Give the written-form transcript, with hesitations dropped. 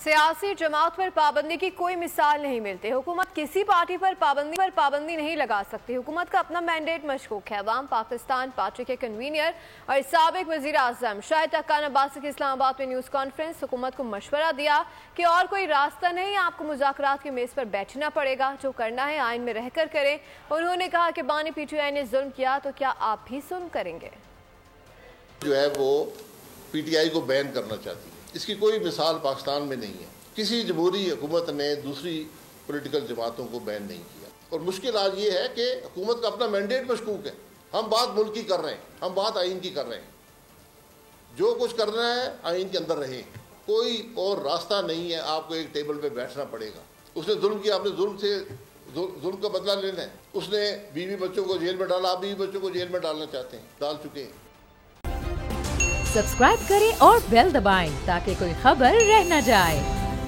सियासी जमात पर पाबंदी की कोई मिसाल नहीं मिलती। हुकूमत किसी पार्टी पर पाबंदी नहीं लगा सकती। हुकूमत का अपना मैंडेट मशकूक है। अवाम पाकिस्तान पार्टी के कन्वीनर और साबिक वजीर आजम शाहिद अक्कान अब्बासी की इस्लामाबाद में न्यूज़ कॉन्फ्रेंस। हुकूमत को मशवरा दिया कि और कोई रास्ता नहीं, आपको मुज़ाकरात की मेज़ पर बैठना पड़ेगा, जो करना है आइन में रहकर करें। उन्होंने कहा कि बानी PTI ने जुल्म किया तो क्या आप भी जुल्म करेंगे? जो है वो PTI को बैन करना चाहती है। इसकी कोई मिसाल पाकिस्तान में नहीं है। किसी जमहूरी हुकूमत ने दूसरी पॉलिटिकल जमातों को बैन नहीं किया। और मुश्किल आज ये है कि हुकूमत का अपना मैंडेट मशकूक है। हम बात मुल्क की कर रहे हैं, हम बात आइन की कर रहे हैं। जो कुछ करना है आइन के अंदर रहे, कोई और रास्ता नहीं है। आपको एक टेबल पे बैठना पड़ेगा। उसने जुल्म किया, आपने जुल्म का बदला लेना है। उसने बीवी बच्चों को जेल में डाला, आप बीवी बच्चों को जेल में डालना चाहते हैं, डाल चुके हैं। सब्सक्राइब करें और बेल दबाएं ताकि कोई खबर रह न जाए।